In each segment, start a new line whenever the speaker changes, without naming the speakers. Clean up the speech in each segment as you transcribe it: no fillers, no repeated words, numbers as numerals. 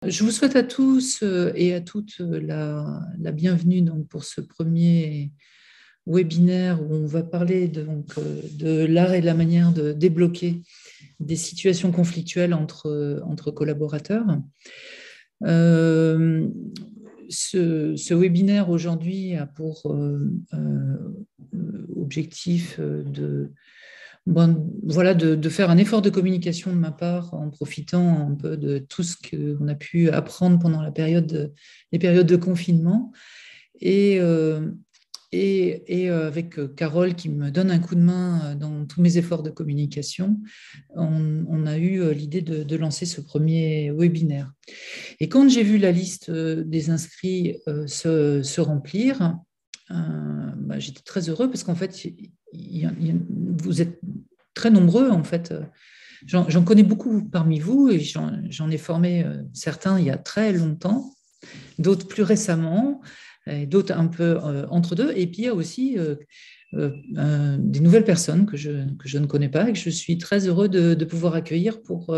Je vous souhaite à tous et à toutes la bienvenue donc, pour ce premier webinaire où on va parler de l'art et de la manière de débloquer des situations conflictuelles entre collaborateurs. Euh, ce webinaire aujourd'hui a pour objectif de faire un effort de communication de ma part en profitant un peu de tout ce qu'on a pu apprendre pendant les périodes de confinement et avec Carole qui me donne un coup de main dans tous mes efforts de communication, on a eu l'idée de lancer ce premier webinaire. Et quand j'ai vu la liste des inscrits se remplir, j'étais très heureux parce qu'en fait, vous êtes très nombreux en fait. J'en connais beaucoup parmi vous et j'en ai formé certains il y a très longtemps, d'autres plus récemment, et d'autres un peu entre deux. Et puis il y a aussi des nouvelles personnes que je ne connais pas et que je suis très heureux de pouvoir accueillir pour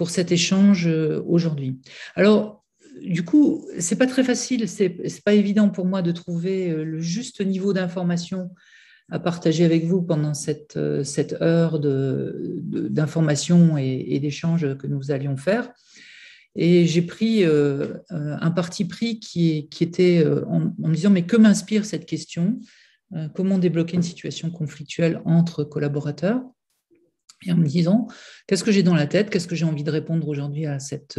cet échange aujourd'hui. Alors, du coup, c'est pas très facile, c'est pas évident pour moi de trouver le juste niveau d'information à partager avec vous pendant cette heure d'information et d'échange que nous allions faire. Et j'ai pris un parti pris qui était en me disant, mais que m'inspire cette question? Comment débloquer une situation conflictuelle entre collaborateurs? Et en me disant, qu'est-ce que j'ai dans la tête? Qu'est-ce que j'ai envie de répondre aujourd'hui à cette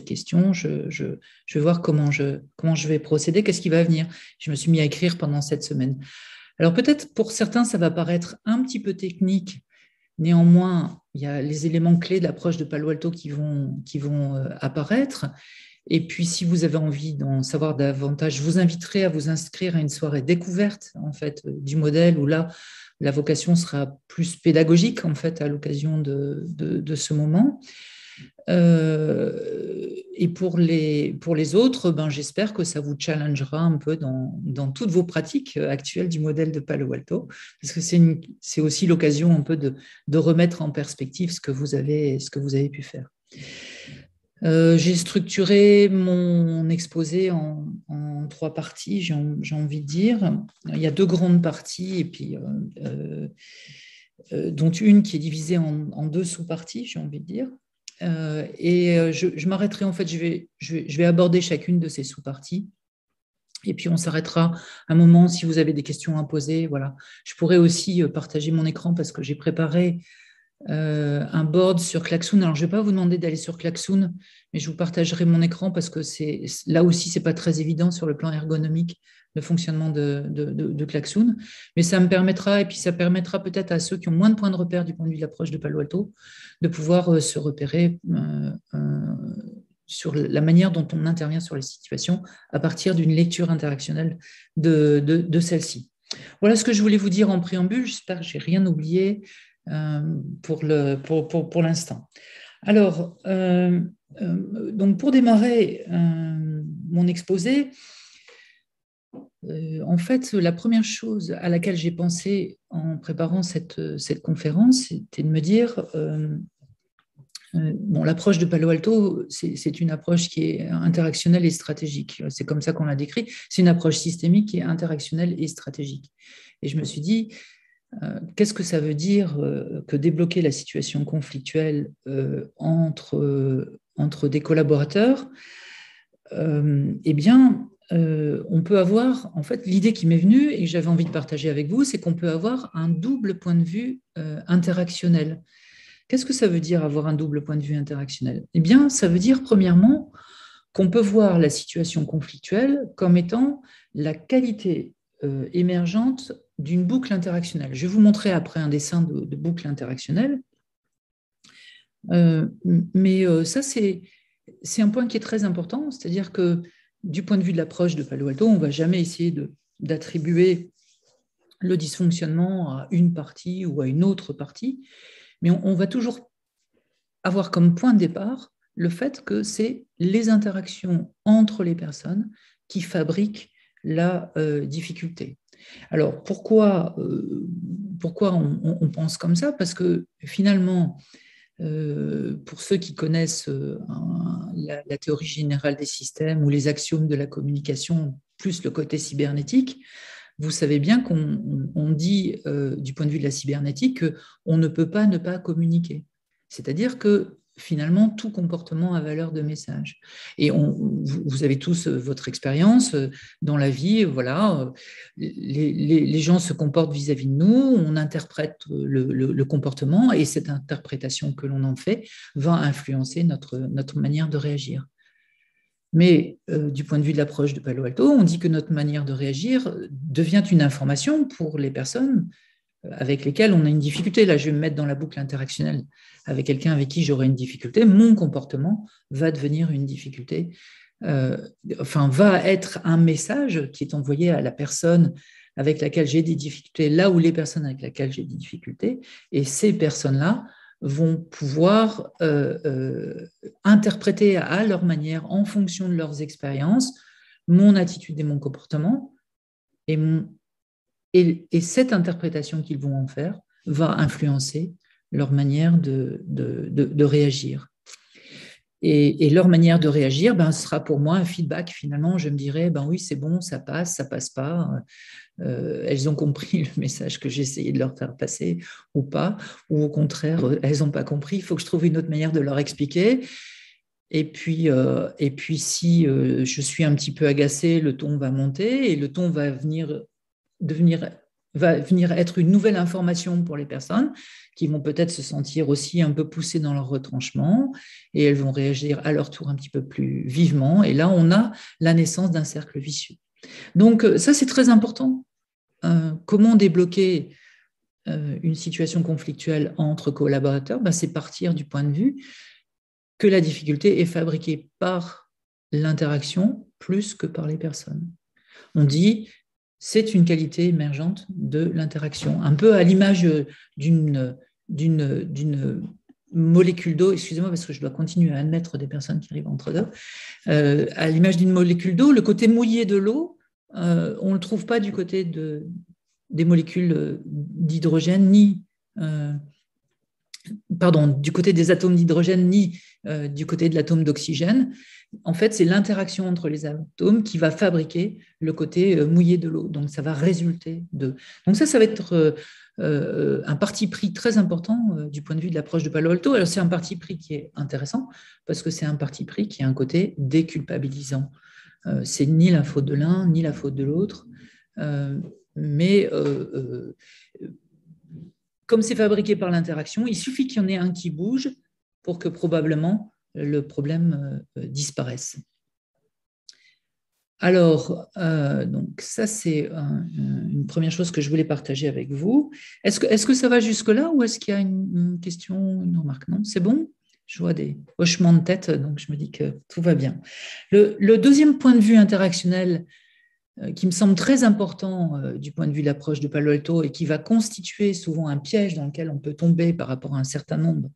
question? Je vais voir comment je vais procéder, qu'est-ce qui va venir? Je me suis mis à écrire pendant cette semaine. Alors peut-être pour certains, ça va paraître un petit peu technique. Néanmoins, il y a les éléments clés de l'approche de Palo Alto qui vont apparaître. Et puis, si vous avez envie d'en savoir davantage, je vous inviterai à vous inscrire à une soirée découverte en fait du modèle où là, la vocation sera plus pédagogique en fait à l'occasion de ce moment. Et pour les autres, j'espère que ça vous challengera un peu dans toutes vos pratiques actuelles du modèle de Palo Alto, parce que c'est aussi l'occasion un peu de remettre en perspective ce que vous avez pu faire. J'ai structuré mon exposé en trois parties, j'ai envie de dire. Il y a deux grandes parties, et puis dont une qui est divisée en deux sous-parties, j'ai envie de dire. Je m'arrêterai, en fait, je vais aborder chacune de ces sous-parties. Et puis, on s'arrêtera un moment si vous avez des questions à poser. Voilà. Je pourrais aussi partager mon écran parce que j'ai préparé un board sur Klaxoon. Alors, je ne vais pas vous demander d'aller sur Klaxoon, mais je vous partagerai mon écran parce que là aussi, ce n'est pas très évident sur le plan ergonomique, le fonctionnement de Klaxoon. Mais ça me permettra, et puis ça permettra peut-être à ceux qui ont moins de points de repère du point de vue de l'approche de Palo Alto, de pouvoir se repérer sur la manière dont on intervient sur les situations à partir d'une lecture interactionnelle de celle-ci. Voilà ce que je voulais vous dire en préambule. J'espère que je n'ai rien oublié pour l'instant. Alors, donc pour démarrer mon exposé, en fait, la première chose à laquelle j'ai pensé en préparant cette conférence, c'était de me dire, l'approche de Palo Alto, c'est une approche qui est interactionnelle et stratégique. C'est comme ça qu'on l'a décrit. C'est une approche systémique qui est interactionnelle et stratégique. Et je me suis dit, qu'est-ce que ça veut dire que débloquer la situation conflictuelle entre des collaborateurs? Eh bien, on peut avoir, en fait, l'idée qui m'est venue et que j'avais envie de partager avec vous, c'est qu'on peut avoir un double point de vue interactionnel. Qu'est-ce que ça veut dire avoir un double point de vue interactionnel? Eh bien, ça veut dire, premièrement, qu'on peut voir la situation conflictuelle comme étant la qualité émergente d'une boucle interactionnelle. Je vais vous montrer après un dessin de boucle interactionnelle. Ça, c'est un point qui est très important, c'est-à-dire que du point de vue de l'approche de Palo Alto, on ne va jamais essayer d'attribuer le dysfonctionnement à une partie ou à une autre partie, mais on va toujours avoir comme point de départ le fait que c'est les interactions entre les personnes qui fabriquent la difficulté. Alors, pourquoi on pense comme ça? Parce que finalement, Pour ceux qui connaissent la théorie générale des systèmes ou les axiomes de la communication, plus le côté cybernétique, vous savez bien qu'on dit, du point de vue de la cybernétique, qu'on ne peut pas ne pas communiquer. C'est-à-dire que finalement, tout comportement a valeur de message. Et vous avez tous votre expérience dans la vie. Voilà, les gens se comportent vis-à-vis de nous, on interprète le comportement et cette interprétation que l'on en fait va influencer notre manière de réagir. Mais du point de vue de l'approche de Palo Alto, on dit que notre manière de réagir devient une information pour les personnes avec lesquelles on a une difficulté. Là, je vais me mettre dans la boucle interactionnelle avec quelqu'un avec qui j'aurai une difficulté. Mon comportement va devenir une difficulté, va être un message qui est envoyé à la personne avec laquelle j'ai des difficultés, là où les personnes avec lesquelles j'ai des difficultés, et ces personnes-là vont pouvoir interpréter à leur manière, en fonction de leurs expériences, mon attitude et mon comportement, et cette interprétation qu'ils vont en faire va influencer leur manière de réagir. Et leur manière de réagir sera pour moi un feedback. Finalement, je me dirais, oui, c'est bon, ça passe pas. Elles ont compris le message que j'ai essayé de leur faire passer ou pas. Ou au contraire, elles n'ont pas compris. Il faut que je trouve une autre manière de leur expliquer. Et puis si je suis un petit peu agacée, le ton va monter et le ton va venir être une nouvelle information pour les personnes qui vont peut-être se sentir aussi un peu poussées dans leur retranchement et elles vont réagir à leur tour un petit peu plus vivement. Et là, on a la naissance d'un cercle vicieux. Donc ça, c'est très important. Comment débloquer une situation conflictuelle entre collaborateurs? C'est partir du point de vue que la difficulté est fabriquée par l'interaction plus que par les personnes. On dit c'est une qualité émergente de l'interaction, un peu à l'image d'une molécule d'eau, excusez-moi parce que je dois continuer à admettre des personnes qui arrivent entre deux, à l'image d'une molécule d'eau, le côté mouillé de l'eau, on ne le trouve pas du côté des molécules d'hydrogène, du côté des atomes d'hydrogène, ni du côté de l'atome d'oxygène. En fait, c'est l'interaction entre les atomes qui va fabriquer le côté mouillé de l'eau. Donc, ça va résulter de... Donc, ça va être un parti pris très important du point de vue de l'approche de Palo Alto. Alors, c'est un parti pris qui est intéressant parce que c'est un parti pris qui a un côté déculpabilisant. C'est ni la faute de l'un, ni la faute de l'autre, mais comme c'est fabriqué par l'interaction, il suffit qu'il y en ait un qui bouge pour que probablement le problème disparaisse. Alors, donc ça, c'est une première chose que je voulais partager avec vous. Est-ce que ça va jusque-là ou est-ce qu'il y a une question, une remarque? Non, c'est bon? Je vois des hochements de tête, donc je me dis que tout va bien. Le deuxième point de vue interactionnel qui me semble très important du point de vue de l'approche de Palo Alto et qui va constituer souvent un piège dans lequel on peut tomber par rapport à un certain nombre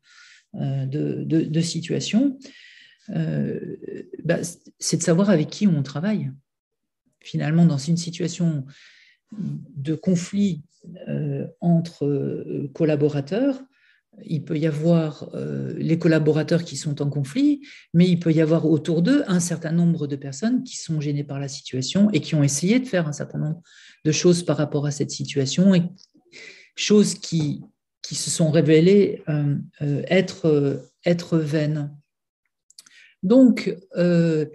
de situations, c'est de savoir avec qui on travaille. Finalement, dans une situation de conflit entre collaborateurs, il peut y avoir les collaborateurs qui sont en conflit, mais il peut y avoir autour d'eux un certain nombre de personnes qui sont gênées par la situation et qui ont essayé de faire un certain nombre de choses par rapport à cette situation, et choses qui se sont révélées être vaines. Donc, j'ai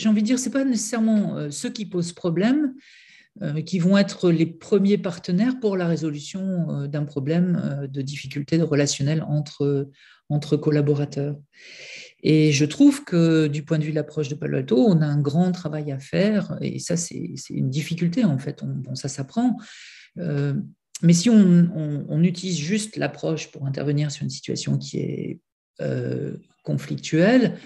envie de dire, ce n'est pas nécessairement ceux qui posent problème qui vont être les premiers partenaires pour la résolution d'un problème de difficulté relationnelle entre collaborateurs. Et je trouve que du point de vue de l'approche de Palo Alto, on a un grand travail à faire, et ça, c'est une difficulté, en fait, ça s'apprend. Mais si on utilise juste l'approche pour intervenir sur une situation qui est conflictuelle,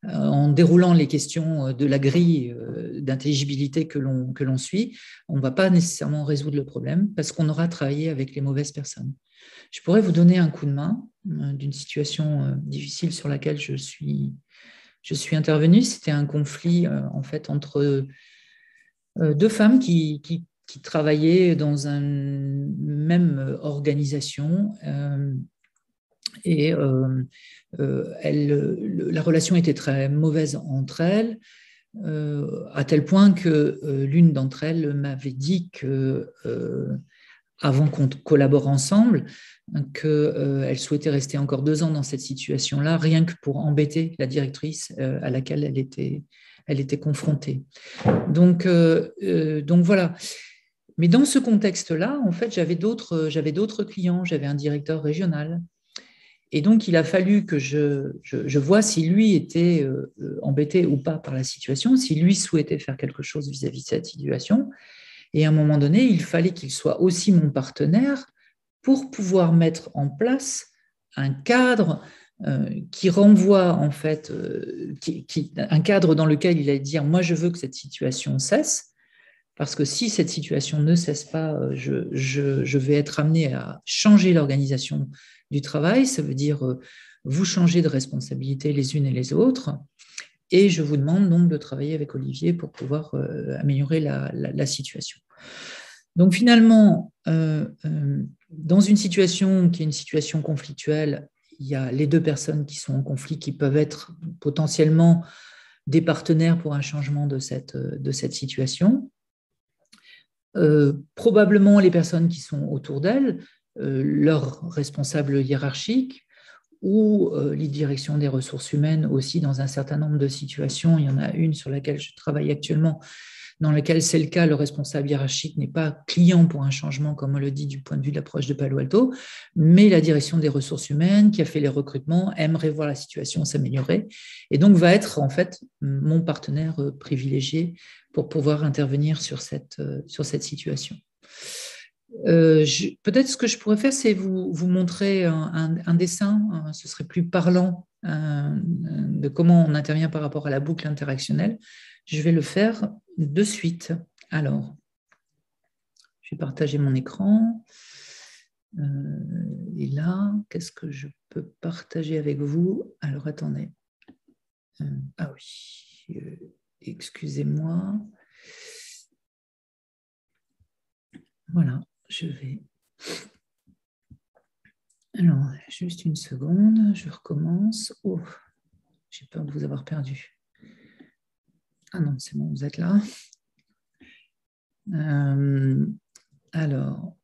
en déroulant les questions de la grille d'intelligibilité que l'on suit, on ne va pas nécessairement résoudre le problème parce qu'on aura travaillé avec les mauvaises personnes. Je pourrais vous donner un coup de main d'une situation difficile sur laquelle je suis intervenue. C'était un conflit en fait entre deux femmes qui travaillaient dans un même organisation et la relation était très mauvaise entre elles, à tel point que l'une d'entre elles m'avait dit que avant qu'on collabore ensemble, qu'elle souhaitait rester encore 2 ans dans cette situation-là, rien que pour embêter la directrice à laquelle elle était confrontée. Donc voilà. Mais dans ce contexte-là, en fait, j'avais d'autres clients, j'avais un directeur régional. Et donc, il a fallu que je vois si lui était embêté ou pas par la situation, si lui souhaitait faire quelque chose vis-à-vis de cette situation. Et à un moment donné, il fallait qu'il soit aussi mon partenaire pour pouvoir mettre en place un cadre qui renvoie, en fait, un cadre dans lequel il allait dire « moi, je veux que cette situation cesse ». Parce que si cette situation ne cesse pas, je vais être amené à changer l'organisation du travail. Ça veut dire vous changer de responsabilité les unes et les autres. Et je vous demande donc de travailler avec Olivier pour pouvoir améliorer la situation. Donc finalement, dans une situation qui est une situation conflictuelle, il y a les 2 personnes qui sont en conflit qui peuvent être potentiellement des partenaires pour un changement de cette situation. Probablement les personnes qui sont autour d'elles, leurs responsables hiérarchiques ou les directions des ressources humaines aussi dans un certain nombre de situations. Il y en a une sur laquelle je travaille actuellement, dans laquelle c'est le cas, le responsable hiérarchique n'est pas client pour un changement, comme on le dit du point de vue de l'approche de Palo Alto, mais la direction des ressources humaines qui a fait les recrutements aimerait voir la situation s'améliorer et donc va être en fait mon partenaire privilégié pour pouvoir intervenir sur cette situation. Peut-être ce que je pourrais faire, c'est vous montrer un dessin, ce serait plus parlant de comment on intervient par rapport à la boucle interactionnelle. Je vais le faire de suite. Alors, je vais partager mon écran. Et là, qu'est-ce que je peux partager avec vous? Alors, attendez. Ah oui, excusez-moi. Voilà, je vais... Alors, juste une seconde, je recommence. Oh, j'ai peur de vous avoir perdu. Ah non, c'est bon, vous êtes là. Alors,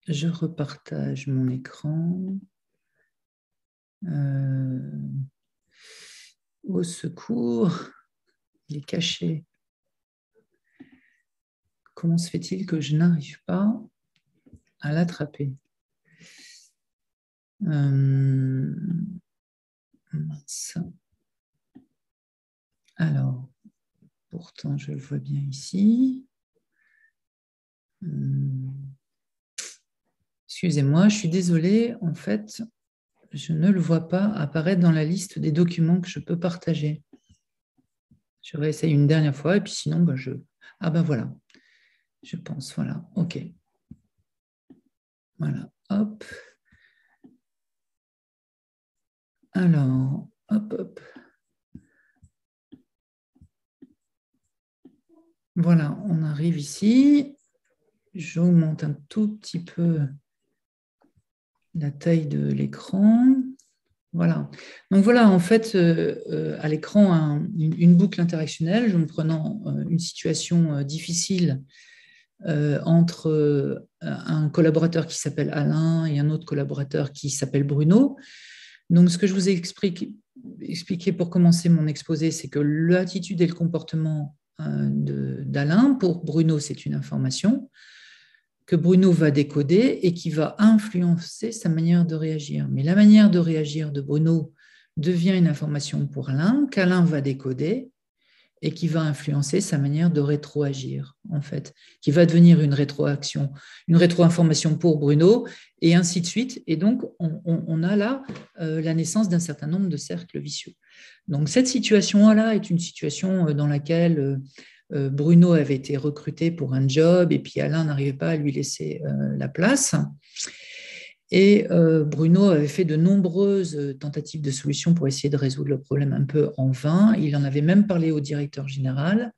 je repartage mon écran. Au secours, il est caché. Comment se fait-il que je n'arrive pas à l'attraper? Mince. Alors, pourtant, je le vois bien ici. Excusez-moi, je suis désolée. En fait, je ne le vois pas apparaître dans la liste des documents que je peux partager. Je réessaye une dernière fois et puis sinon, ah ben voilà. Je pense, voilà. OK. Voilà, hop. Alors, hop, hop. Voilà, on arrive ici. J'augmente un tout petit peu la taille de l'écran. Voilà. Donc voilà, en fait, à l'écran, une boucle interactionnelle, je me prenant une situation difficile entre un collaborateur qui s'appelle Alain et un autre collaborateur qui s'appelle Bruno. Donc, ce que je vous ai expliqué pour commencer mon exposé, c'est que l'attitude et le comportement d'Alain, pour Bruno, c'est une information que Bruno va décoder et qui va influencer sa manière de réagir. Mais la manière de réagir de Bruno devient une information pour Alain, qu'Alain va décoder et qui va influencer sa manière de rétroagir, en fait, qui va devenir une rétroaction, une rétroinformation pour Bruno, et ainsi de suite. Et donc, on a là la naissance d'un certain nombre de cercles vicieux. Donc, cette situation-là est une situation dans laquelle Bruno avait été recruté pour un job, et puis Alain n'arrivait pas à lui laisser la place. Et Bruno avait fait de nombreuses tentatives de solutions pour essayer de résoudre le problème un peu en vain. Il en avait même parlé au directeur général.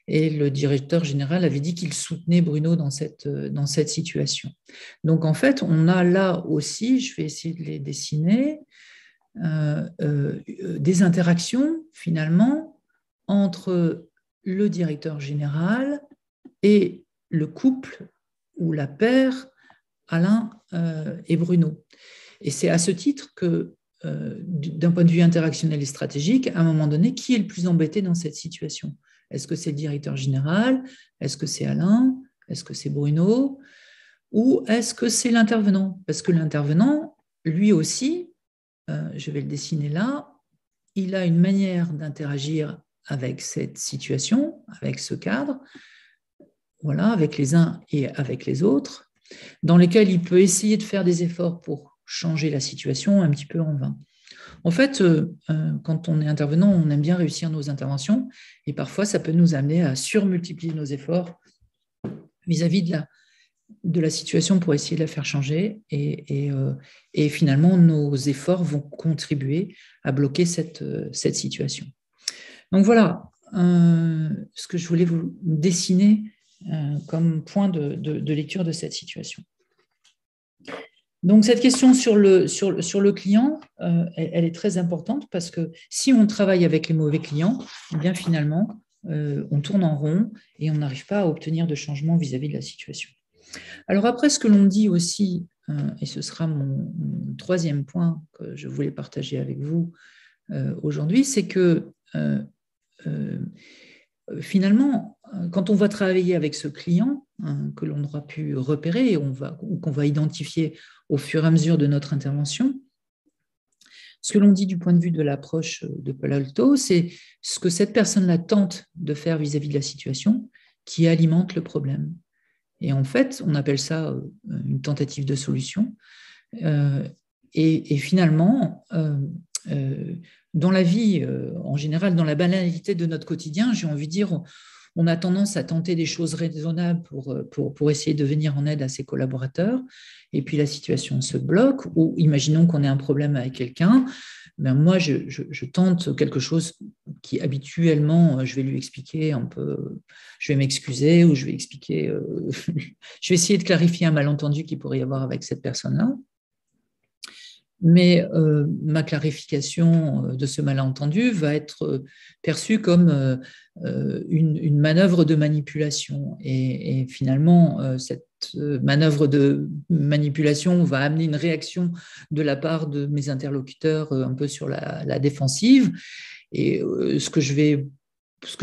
et le directeur général avait dit qu'il soutenait Bruno dans cette situation. Donc en fait, on a là aussi, je vais essayer de les dessiner, des interactions finalement entre le directeur général et le couple ou la paire Alain et Bruno. Et c'est à ce titre que, d'un point de vue interactionnel et stratégique, à un moment donné, qui est le plus embêté dans cette situation? Est-ce que c'est le directeur général? Est-ce que c'est Alain? Est-ce que c'est Bruno? Ou est-ce que c'est l'intervenant? Parce que l'intervenant, lui aussi, je vais le dessiner là, il a une manière d'interagir avec cette situation, avec ce cadre, voilà, avec les uns et avec les autres, dans lesquels il peut essayer de faire des efforts pour changer la situation un petit peu en vain. En fait, quand on est intervenant, on aime bien réussir nos interventions et parfois ça peut nous amener à surmultiplier nos efforts vis-à-vis de la situation pour essayer de la faire changer et finalement nos efforts vont contribuer à bloquer cette situation. Donc voilà ce que je voulais vous dessiner comme point de lecture de cette situation. Donc cette question sur le client, elle est très importante parce que si on travaille avec les mauvais clients, eh bien finalement, on tourne en rond et on n'arrive pas à obtenir de changement vis-à-vis de la situation. Alors après, ce que l'on dit aussi, et ce sera mon troisième point que je voulais partager avec vous aujourd'hui, c'est que finalement, quand on va travailler avec ce client que l'on aura pu repérer ou qu'on va identifier au fur et à mesure de notre intervention, ce que l'on dit du point de vue de l'approche de Palo Alto, c'est ce que cette personne-là tente de faire vis-à-vis de la situation qui alimente le problème. Et en fait, on appelle ça une tentative de solution. Et finalement, dans la vie, en général, dans la banalité de notre quotidien, j'ai envie de dire, on a tendance à tenter des choses raisonnables pour essayer de venir en aide à ses collaborateurs. Et puis la situation se bloque, ou imaginons qu'on ait un problème avec quelqu'un. Ben moi, je tente quelque chose qui habituellement, je vais lui expliquer un peu, je vais m'excuser ou je vais expliquer, je vais essayer de clarifier un malentendu qu'il pourrait y avoir avec cette personne-là. Mais ma clarification de ce malentendu va être perçue comme une manœuvre de manipulation. Et finalement, cette manœuvre de manipulation va amener une réaction de la part de mes interlocuteurs un peu sur la défensive. Et ce que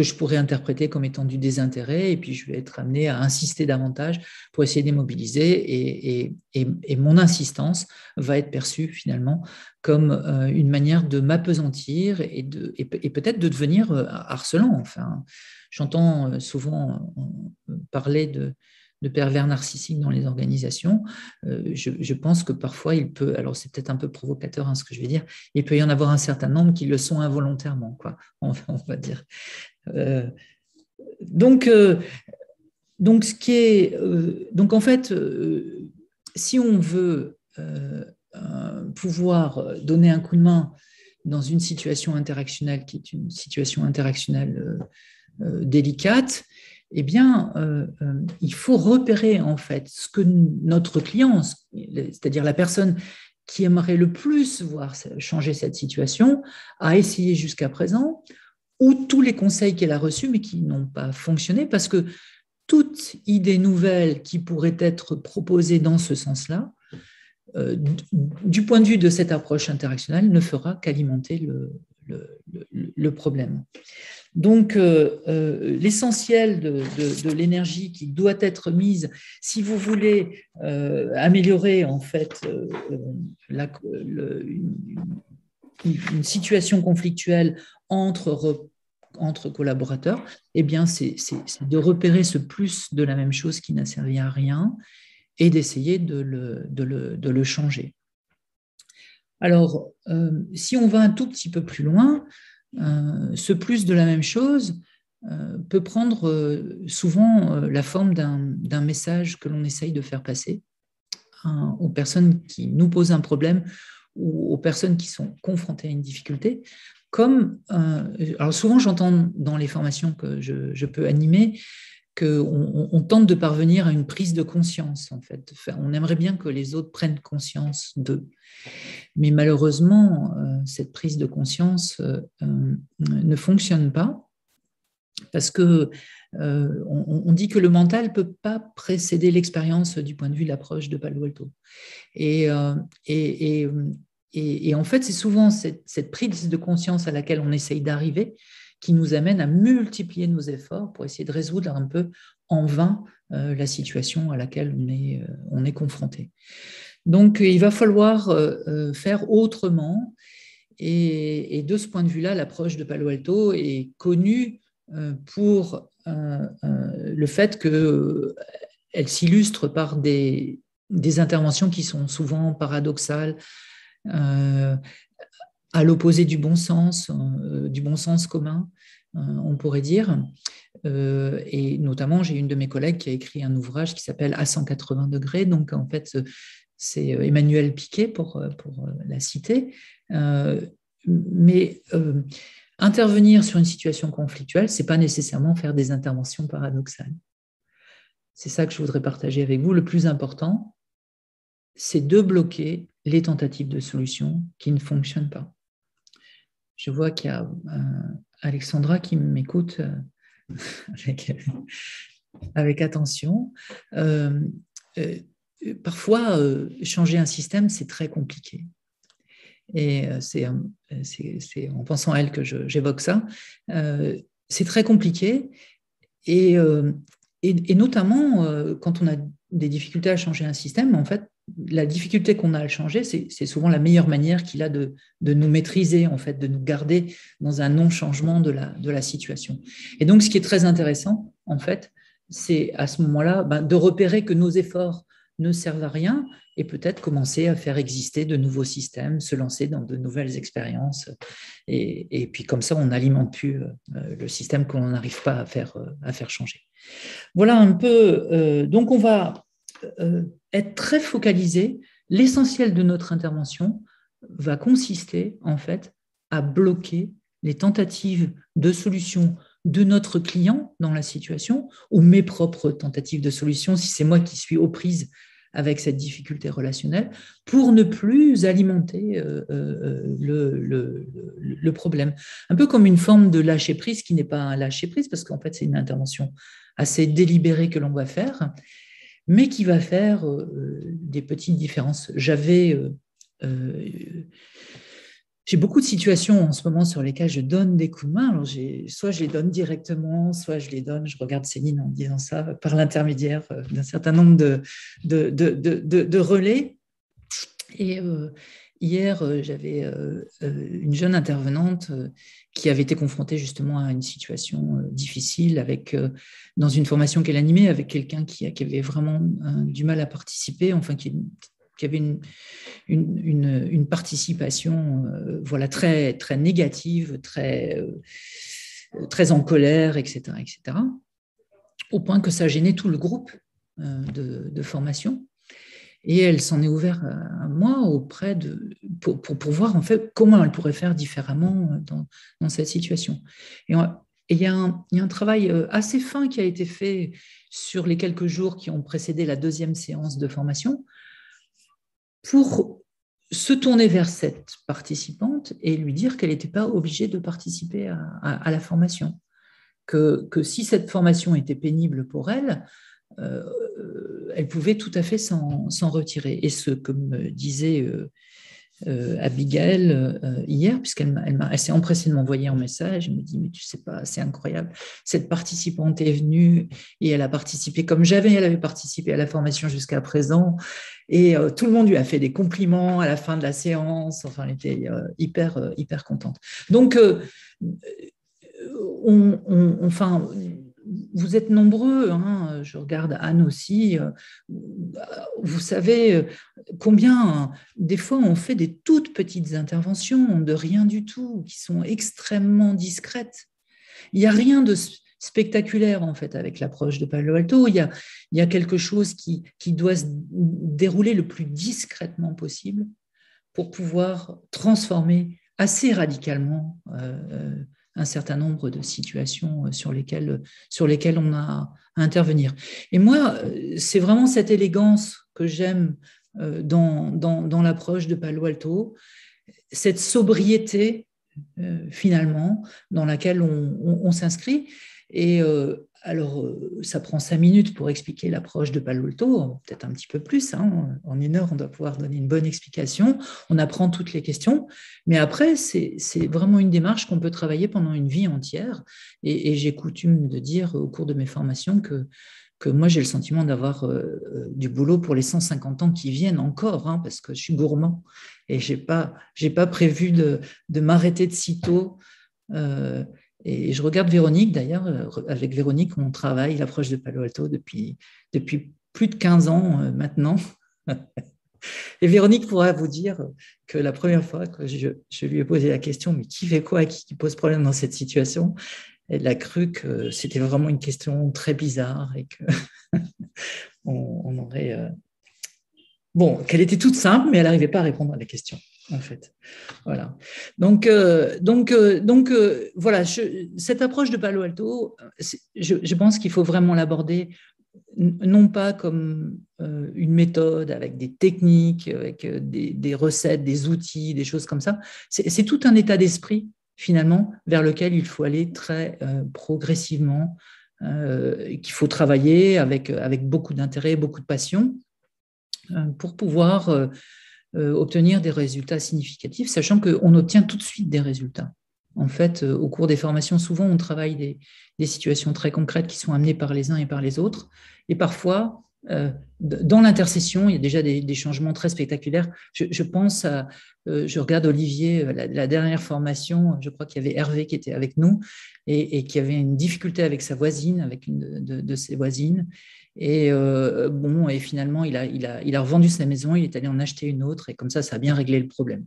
je pourrais interpréter comme étant du désintérêt, et puis je vais être amené à insister davantage pour essayer de les mobiliser, et mon insistance va être perçue finalement comme une manière de m'appesantir et peut-être de devenir harcelant. Enfin, j'entends souvent parler de pervers narcissiques dans les organisations. Je pense que parfois il peut, alors c'est peut-être un peu provocateur ce que je vais dire, il peut y en avoir un certain nombre qui le sont involontairement, quoi, on va dire. Donc en fait, si on veut pouvoir donner un coup de main dans une situation interactionnelle qui est une situation interactionnelle délicate, eh bien, il faut repérer en fait ce que notre client, c'est-à-dire la personne qui aimerait le plus voir changer cette situation, a essayé jusqu'à présent, ou tous les conseils qu'elle a reçus mais qui n'ont pas fonctionné, parce que toute idée nouvelle qui pourrait être proposée dans ce sens-là, du point de vue de cette approche interactionnelle, ne fera qu'alimenter le problème. Donc, l'essentiel de l'énergie qui doit être mise, si vous voulez améliorer en fait une situation conflictuelle entre collaborateurs, eh bien, c'est de repérer ce plus de la même chose qui n'a servi à rien et d'essayer de le changer. Alors, si on va un tout petit peu plus loin, ce plus de la même chose peut prendre souvent la forme d'un message que l'on essaye de faire passer aux personnes qui nous posent un problème ou aux personnes qui sont confrontées à une difficulté comme, alors souvent j'entends dans les formations que je peux animer, qu'on tente de parvenir à une prise de conscience, en fait. On aimerait bien que les autres prennent conscience d'eux. Mais malheureusement, cette prise de conscience ne fonctionne pas parce que on dit que le mental ne peut pas précéder l'expérience du point de vue de l'approche de Palo Alto. Et en fait, c'est souvent cette prise de conscience à laquelle on essaye d'arriver qui nous amène à multiplier nos efforts pour essayer de résoudre un peu en vain la situation à laquelle on est confronté. Donc, il va falloir faire autrement. Et de ce point de vue-là, l'approche de Palo Alto est connue pour le fait qu'elle s'illustre par des interventions qui sont souvent paradoxales, à l'opposé du bon sens commun, on pourrait dire. Et notamment, j'ai une de mes collègues qui a écrit un ouvrage qui s'appelle À 180 degrés. Donc, en fait, c'est Emmanuel Piquet pour la citer. Mais intervenir sur une situation conflictuelle, ce n'est pas nécessairement faire des interventions paradoxales. C'est ça que je voudrais partager avec vous. Le plus important, c'est de bloquer les tentatives de solution qui ne fonctionnent pas. Je vois qu'il y a Alexandra qui m'écoute avec attention. Parfois, changer un système, c'est très compliqué. Et c'est en pensant à elle que j'évoque ça. C'est très compliqué. Et notamment, quand on a des difficultés à changer un système, en fait, la difficulté qu'on a à le changer, c'est souvent la meilleure manière qu'il a de nous maîtriser, en fait, de nous garder dans un non-changement de la situation. Et donc, ce qui est très intéressant, en fait, c'est à ce moment-là de repérer que nos efforts ne servent à rien et peut-être commencer à faire exister de nouveaux systèmes, se lancer dans de nouvelles expériences. Et puis comme ça, on n'alimente plus le système qu'on n'arrive pas à faire changer. Voilà un peu. Donc, on va être très focalisé. L'essentiel de notre intervention va consister, en fait, à bloquer les tentatives de solution de notre client dans la situation, ou mes propres tentatives de solution, si c'est moi qui suis aux prises avec cette difficulté relationnelle, pour ne plus alimenter le problème. Un peu comme une forme de lâcher-prise qui n'est pas un lâcher-prise, parce qu'en fait, c'est une intervention assez délibérée que l'on va faire, mais qui va faire des petites différences. J'ai beaucoup de situations en ce moment sur lesquelles je donne des coups de main. Alors soit je les donne directement, soit je regarde Céline en disant ça, par l'intermédiaire d'un certain nombre de relais. Et hier, j'avais une jeune intervenante qui avait été confrontée justement à une situation difficile dans une formation qu'elle animait avec quelqu'un qui avait vraiment du mal à participer, enfin qui avait une participation très, très négative, très en colère, etc., au point que ça gênait tout le groupe de formation. Et elle s'en est ouverte à moi pour voir en fait comment elle pourrait faire différemment dans cette situation. Et il y a un travail assez fin qui a été fait sur les quelques jours qui ont précédé la deuxième séance de formation pour se tourner vers cette participante et lui dire qu'elle n'était pas obligée de participer à la formation. Que si cette formation était pénible pour elle, elle pouvait tout à fait s'en retirer. Et ce que me disait Abigail hier, puisqu'elle s'est empressée de m'envoyer un message, elle me dit, mais tu sais pas, c'est incroyable, cette participante est venue et elle a participé comme jamais elle avait participé à la formation jusqu'à présent, et tout le monde lui a fait des compliments à la fin de la séance, enfin elle était hyper contente. Donc vous êtes nombreux, hein, je regarde Anne aussi, vous savez combien des fois on fait des toutes petites interventions de rien du tout, qui sont extrêmement discrètes. Il n'y a rien de spectaculaire en fait avec l'approche de Palo Alto, il y a quelque chose qui doit se dérouler le plus discrètement possible pour pouvoir transformer assez radicalement un certain nombre de situations sur lesquelles on a à intervenir. Et moi, c'est vraiment cette élégance que j'aime dans l'approche de Palo Alto, cette sobriété finalement dans laquelle on s'inscrit. Et alors, ça prend 5 minutes pour expliquer l'approche de Palo Alto, peut-être un petit peu plus. Hein. En 1 heure, on doit pouvoir donner une bonne explication. On apprend toutes les questions. Mais après, c'est vraiment une démarche qu'on peut travailler pendant une vie entière. Et j'ai coutume de dire au cours de mes formations que moi, j'ai le sentiment d'avoir du boulot pour les 150 ans qui viennent encore, hein, parce que je suis gourmand et je n'ai pas prévu de m'arrêter de sitôt. Et je regarde Véronique, d'ailleurs, avec Véronique, on travaille l'approche de Palo Alto depuis plus de 15 ans maintenant. Et Véronique pourra vous dire que la première fois que je lui ai posé la question, mais qui fait quoi, qui pose problème dans cette situation, elle a cru que c'était vraiment une question très bizarre et qu'on aurait... Bon, qu'elle était toute simple, mais elle n'arrivait pas à répondre à la question, en fait. Voilà. Donc voilà, cette approche de Palo Alto, je pense qu'il faut vraiment l'aborder non pas comme une méthode avec des techniques, avec des recettes, des outils, des choses comme ça. C'est tout un état d'esprit, finalement, vers lequel il faut aller très progressivement, qu'il faut travailler avec beaucoup d'intérêt, beaucoup de passion, pour pouvoir obtenir des résultats significatifs, sachant qu'on obtient tout de suite des résultats. En fait, au cours des formations, souvent, on travaille des situations très concrètes qui sont amenées par les uns et par les autres. Et parfois, dans l'intercession, il y a déjà des changements très spectaculaires. Je pense à, je regarde Olivier, la dernière formation, je crois qu'il y avait Hervé qui était avec nous et qui avait une difficulté avec sa voisine, avec une de ses voisines. Et et finalement, il a revendu sa maison, il est allé en acheter une autre, et comme ça a bien réglé le problème.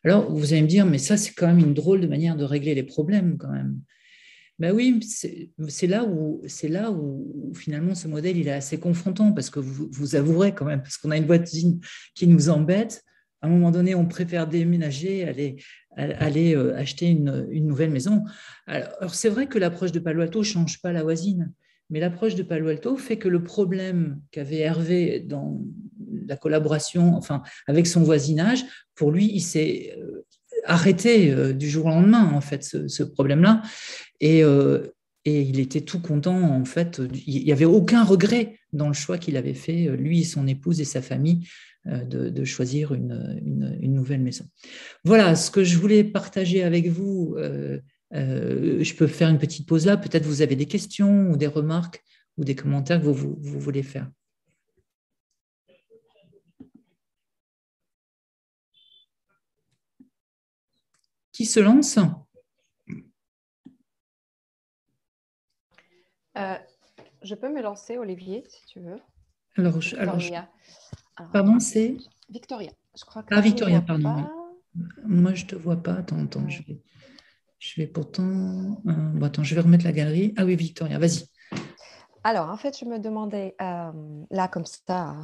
Alors, vous allez me dire, mais ça, c'est quand même une drôle de manière de régler les problèmes, quand même. Ben oui, c'est là où finalement ce modèle il est assez confrontant, parce que vous avouerez quand même, parce qu'on a une voisine qui nous embête, à un moment donné, on préfère déménager, aller acheter une nouvelle maison. Alors c'est vrai que l'approche de Palo Alto ne change pas la voisine, mais l'approche de Palo Alto fait que le problème qu'avait Hervé dans la collaboration, enfin avec son voisinage, pour lui, il s'est arrêté du jour au lendemain, en fait, ce problème-là. Et il était tout content, en fait. Il n'y avait aucun regret dans le choix qu'il avait fait, lui, son épouse et sa famille, de choisir une nouvelle maison. Voilà ce que je voulais partager avec vous. Je peux faire une petite pause là. Peut-être vous avez des questions ou des remarques ou des commentaires que vous voulez faire. Qui se lance ?
Je peux me lancer, Olivier, si tu veux.
Pardon, c'est
Victoria. Je crois que
Victoria, pardon. Oui. Moi, je ne te vois pas. Attends, je vais pourtant... attends, je vais remettre la galerie. Ah oui, Victoria, vas-y.
Alors, en fait, je me demandais, là, comme ça,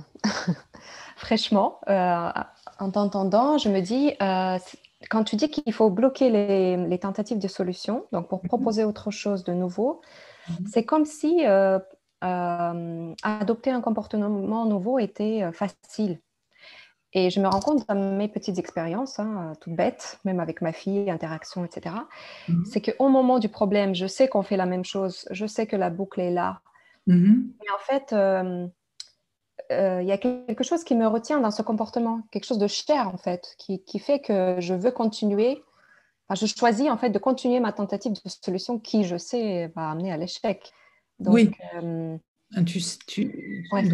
fraîchement, en t'entendant, je me dis, quand tu dis qu'il faut bloquer les tentatives de solution, donc pour proposer autre chose de nouveau, c'est comme si adopter un comportement nouveau était facile. Et je me rends compte dans mes petites expériences, toutes bêtes, même avec ma fille, interaction, etc., c'est qu'au moment du problème, je sais qu'on fait la même chose, je sais que la boucle est là. Et en fait, il y a quelque chose qui me retient dans ce comportement, quelque chose de cher, en fait, qui fait que je veux continuer. Enfin, je choisis, en fait, de continuer ma tentative de solution qui, je sais, va amener à l'échec. Donc,
oui.
Ouais.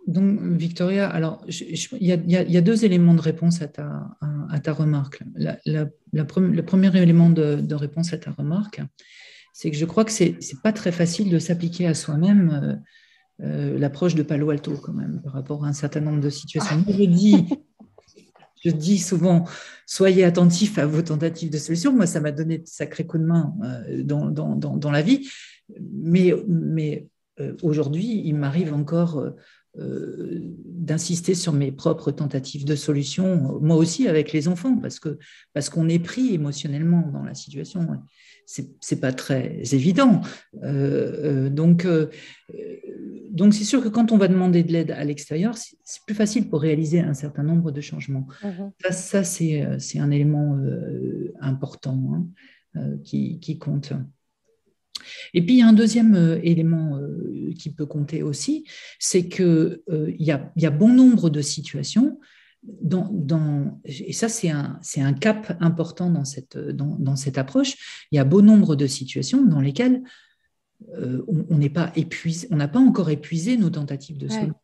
Donc, Victoria, alors, il y a 2 éléments de réponse à ta remarque. Le premier élément de réponse à ta remarque, c'est que je crois que c'est pas très facile de s'appliquer à soi-même l'approche de Palo Alto, quand même, par rapport à un certain nombre de situations. Je dis souvent, soyez attentifs à vos tentatives de solution. Moi, ça m'a donné de sacrés coups de main dans la vie. Mais aujourd'hui, il m'arrive encore d'insister sur mes propres tentatives de solution, moi aussi avec les enfants, parce qu'on est pris émotionnellement dans la situation. C'est pas très évident. Donc c'est sûr que quand on va demander de l'aide à l'extérieur, c'est plus facile pour réaliser un certain nombre de changements. Ça c'est un élément important, qui compte. Et puis, il y a un deuxième élément qui peut compter aussi, c'est qu'il y a bon nombre de situations, et ça, c'est un cap important dans cette approche, il y a bon nombre de situations dans lesquelles on n'est pas épuisé, on n'a pas encore épuisé nos tentatives de solution.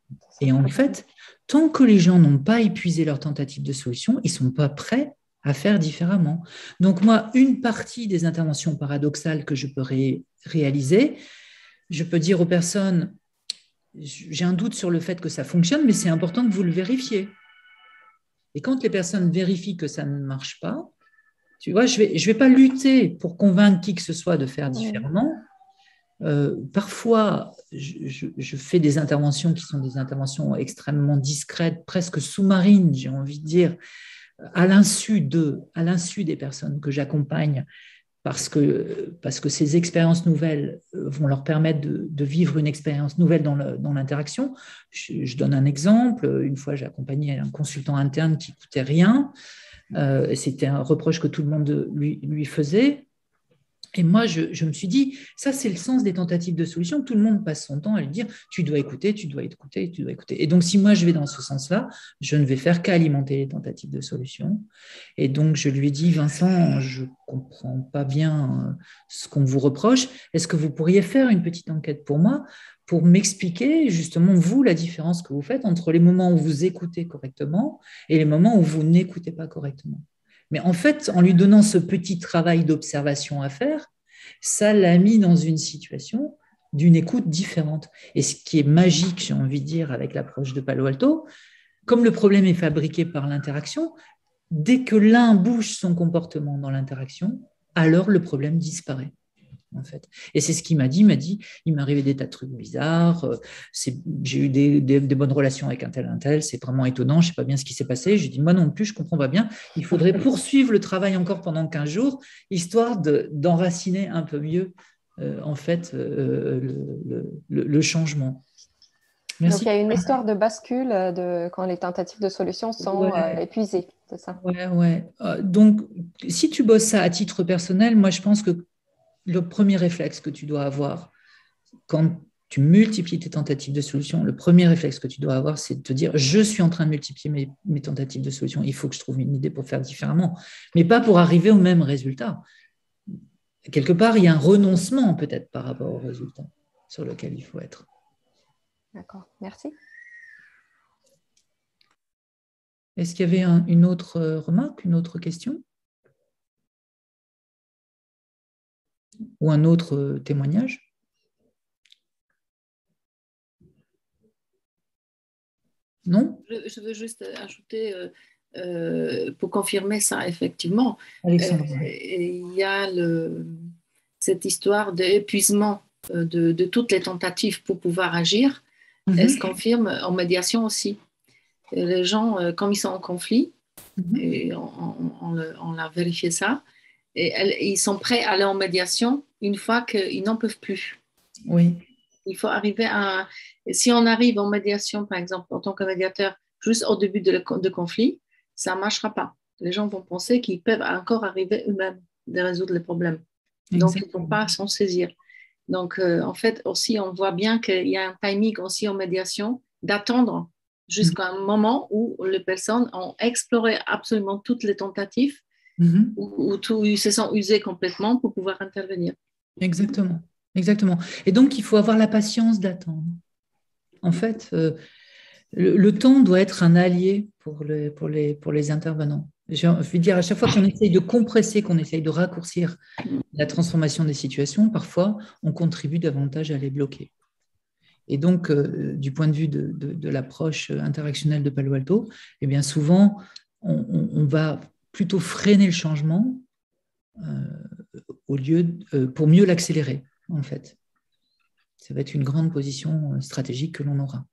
Et en fait, tant que les gens n'ont pas épuisé leurs tentatives de solution, ils ne sont pas prêts à faire différemment. Donc moi, une partie des interventions paradoxales que je peux réaliser, je peux dire aux personnes, j'ai un doute sur le fait que ça fonctionne, mais c'est important que vous le vérifiez. Et quand les personnes vérifient que ça ne marche pas, tu vois, je vais pas lutter pour convaincre qui que ce soit de faire différemment. Parfois, je fais des interventions qui sont des interventions extrêmement discrètes, presque sous-marines, j'ai envie de dire, à l'insu des personnes que j'accompagne, parce que ces expériences nouvelles vont leur permettre de vivre une expérience nouvelle dans l'interaction. Je donne un exemple. Une fois, j'ai accompagné un consultant interne qui ne coûtait rien. C'était un reproche que tout le monde lui faisait. Et moi, je me suis dit, ça, c'est le sens des tentatives de solution. Tout le monde passe son temps à lui dire, tu dois écouter, tu dois écouter, tu dois écouter. Et donc, si moi, je vais dans ce sens-là, je ne vais faire qu'alimenter les tentatives de solution. Et donc, je lui ai dit, Vincent, je ne comprends pas bien ce qu'on vous reproche. Est-ce que vous pourriez faire une petite enquête pour moi pour m'expliquer, justement, vous, la différence que vous faites entre les moments où vous écoutez correctement et les moments où vous n'écoutez pas correctement? Mais en fait, en lui donnant ce petit travail d'observation à faire, ça l'a mis dans une situation d'une écoute différente. Et ce qui est magique, j'ai envie de dire, avec l'approche de Palo Alto, comme le problème est fabriqué par l'interaction, dès que l'un bouge son comportement dans l'interaction, alors le problème disparaît. En fait. Et c'est ce qu'il m'a dit. Il m'est arrivé des tas de trucs bizarres. J'ai eu des bonnes relations avec un tel. C'est vraiment étonnant. Je ne sais pas bien ce qui s'est passé. J'ai dit, moi non plus, je ne comprends pas bien. Il faudrait poursuivre le travail encore pendant 15 jours, histoire d'enraciner un peu mieux, en fait, le changement.
Merci. Donc, il y a une histoire de bascule quand les tentatives de solution sont épuisées, c'est ça?
Ouais. Donc, si tu bosses ça à titre personnel, moi, je pense que le premier réflexe que tu dois avoir quand tu multiplies tes tentatives de solution, le premier réflexe que tu dois avoir, c'est de te dire, je suis en train de multiplier mes tentatives de solution, il faut que je trouve une idée pour faire différemment, mais pas pour arriver au même résultat. Quelque part, il y a un renoncement peut-être par rapport au résultat sur lequel il faut être.
D'accord, merci.
Est-ce qu'il y avait une autre remarque, une autre question? Ou un autre témoignage? Non?
Je veux juste ajouter, pour confirmer ça, effectivement,
Alexandra.
il y a cette histoire d'épuisement de toutes les tentatives pour pouvoir agir. Elle se confirme en médiation aussi. Et les gens, comme ils sont en conflit, et on a vérifié ça, et ils sont prêts à aller en médiation une fois qu'ils n'en peuvent plus.
Oui.
Il faut arriver à... Si on arrive en médiation, par exemple, en tant que médiateur, juste au début de conflit, ça ne marchera pas. Les gens vont penser qu'ils peuvent encore arriver eux-mêmes de résoudre les problèmes. Donc, ils ne vont pas s'en saisir. Donc, en fait, aussi, on voit bien qu'il y a un timing aussi en médiation d'attendre jusqu'à un moment où les personnes ont exploré absolument toutes les tentatives, où ils se sont usés complètement pour pouvoir intervenir.
Exactement. Et donc, il faut avoir la patience d'attendre. En fait, le temps doit être un allié pour les intervenants. Je veux dire, à chaque fois qu'on essaye de compresser, qu'on essaye de raccourcir la transformation des situations, parfois, on contribue davantage à les bloquer. Et donc, du point de vue de l'approche interactionnelle de Palo Alto, eh bien souvent, on va plutôt freiner le changement pour mieux l'accélérer, en fait. Ça va être une grande position stratégique que l'on aura.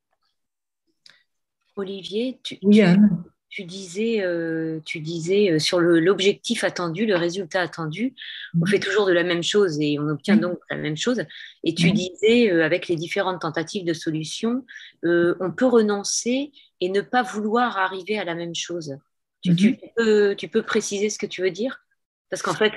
Olivier,
Oui, Anne.
tu disais sur l'objectif attendu, le résultat attendu, on fait toujours de la même chose et on obtient donc la même chose. Et tu disais, avec les différentes tentatives de solution, on peut renoncer et ne pas vouloir arriver à la même chose. Tu peux préciser ce que tu veux dire? Parce qu'en fait,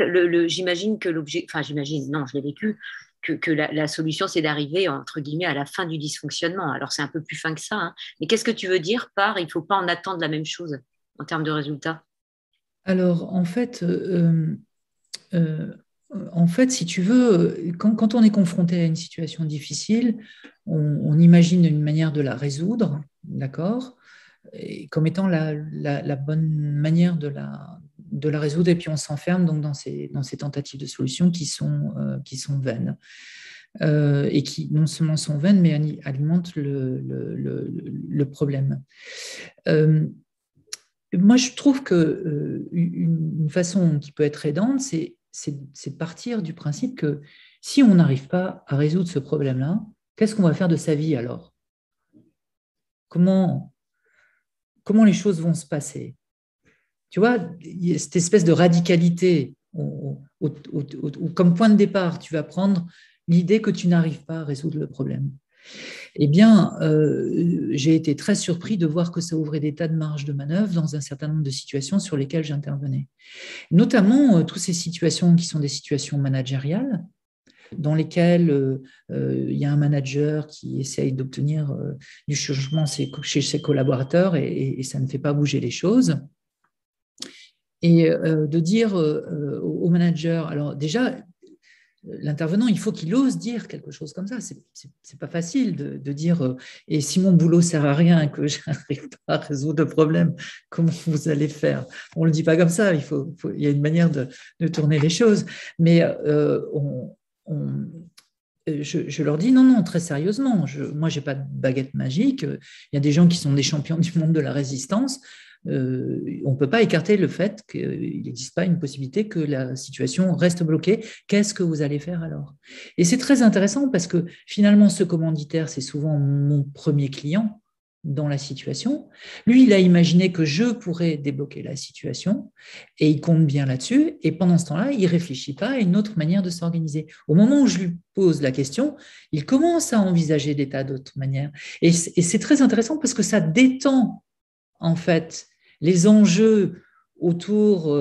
j'imagine que enfin j'imagine, non, je l'ai vécu, que la solution, c'est d'arriver, entre guillemets, à la fin du dysfonctionnement. Alors, c'est un peu plus fin que ça, hein. Mais qu'est-ce que tu veux dire par il ne faut pas en attendre la même chose en termes de résultats?
Alors, en fait, si tu veux, quand on est confronté à une situation difficile, on imagine une manière de la résoudre, d'accord, et comme étant la bonne manière de la résoudre, et puis on s'enferme donc dans ces tentatives de solutions qui sont vaines. Et qui non seulement sont vaines, mais alimentent le problème. Moi, je trouve que une façon qui peut être aidante, c'est de partir du principe que si on n'arrive pas à résoudre ce problème-là, qu'est-ce qu'on va faire de sa vie alors? Comment les choses vont se passer? Tu vois, il y a cette espèce de radicalité où, comme point de départ, tu vas prendre l'idée que tu n'arrives pas à résoudre le problème. Eh bien, j'ai été très surpris de voir que ça ouvrait des tas de marges de manœuvre dans un certain nombre de situations sur lesquelles j'intervenais. Notamment, toutes ces situations qui sont des situations managériales, dans lesquelles il y a un manager qui essaye d'obtenir du changement chez ses collaborateurs et ça ne fait pas bouger les choses. Et de dire au manager, alors déjà, l'intervenant, il faut qu'il ose dire quelque chose comme ça. C'est pas facile de dire et si mon boulot sert à rien et que je n'arrive pas à résoudre le problème, comment vous allez faire? On le dit pas comme ça. Il y a une manière de tourner les choses. Mais je leur dis non, très sérieusement. Moi, j'ai pas de baguette magique. Il y a des gens qui sont des champions du monde de la résistance. On ne peut pas écarter le fait qu'il n'existe pas une possibilité que la situation reste bloquée. Qu'est-ce que vous allez faire alors? Et c'est très intéressant parce que finalement, ce commanditaire, c'est souvent mon premier client dans la situation. Lui, il a imaginé que je pourrais débloquer la situation et il compte bien là-dessus. Et pendant ce temps-là, il ne réfléchit pas à une autre manière de s'organiser. Au moment où je lui pose la question, il commence à envisager des tas d'autres manières. Et c'est très intéressant parce que ça détend en fait les enjeux autour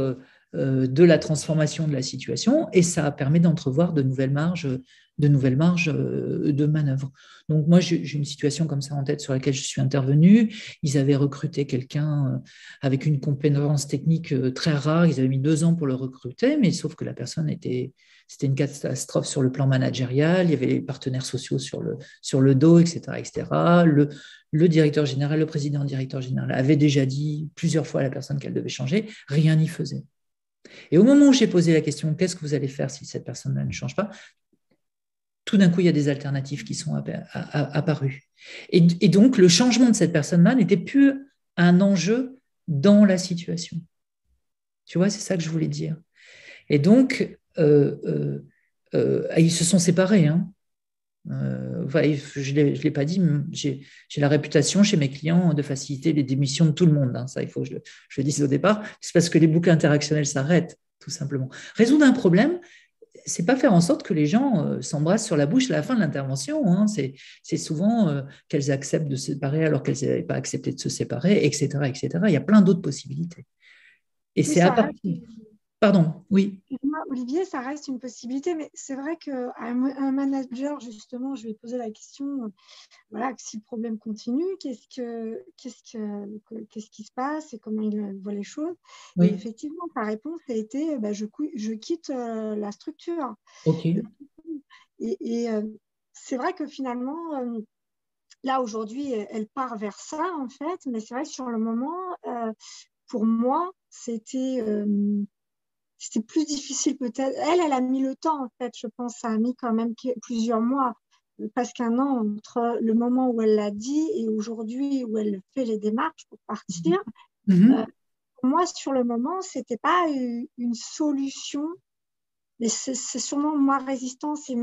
de la transformation de la situation et ça permet d'entrevoir de nouvelles marges de manœuvre. Donc moi, j'ai une situation comme ça en tête sur laquelle je suis intervenue. Ils avaient recruté quelqu'un avec une compétence technique très rare. Ils avaient mis 2 ans pour le recruter, mais sauf que la personne c'était une catastrophe sur le plan managérial. Il y avait les partenaires sociaux sur le dos, etc., etc. Le directeur général, le président directeur général avait déjà dit plusieurs fois à la personne qu'elle devait changer. Rien n'y faisait. Et au moment où j'ai posé la question, qu'est-ce que vous allez faire si cette personne-là ne change pas? Tout d'un coup, il y a des alternatives qui sont apparues. Et donc, le changement de cette personne-là n'était plus un enjeu dans la situation. Tu vois, c'est ça que je voulais dire. Et donc, ils se sont séparés. Hein. Je ne l'ai pas dit, j'ai la réputation chez mes clients de faciliter les démissions de tout le monde. Hein. Ça, il faut que je le dise au départ. C'est parce que les boucles interactionnelles s'arrêtent, tout simplement. Résoudre un problème, c'est pas faire en sorte que les gens s'embrassent sur la bouche à la fin de l'intervention. Hein. C'est souvent qu'elles acceptent de se séparer alors qu'elles n'avaient pas accepté de se séparer, etc., etc. Il y a plein d'autres possibilités. Et c'est à partir... Pardon, oui.
Olivier, ça reste une possibilité, mais c'est vrai qu'un manager, justement, je vais poser la question, voilà, si le problème continue, qu'est-ce qui se passe et comment il voit les choses. Oui. Et effectivement, ta réponse a été, je quitte la structure.
Ok.
Et c'est vrai que finalement, là, aujourd'hui, elle part vers ça, en fait, mais c'est vrai que sur le moment, pour moi, c'était plus difficile peut-être. Elle a mis le temps, en fait, je pense. Ça a mis quand même plusieurs mois, presque un an, entre le moment où elle l'a dit et aujourd'hui où elle fait les démarches pour partir. Pour moi, sur le moment, ce n'était pas une solution. Mais c'est sûrement ma résistance et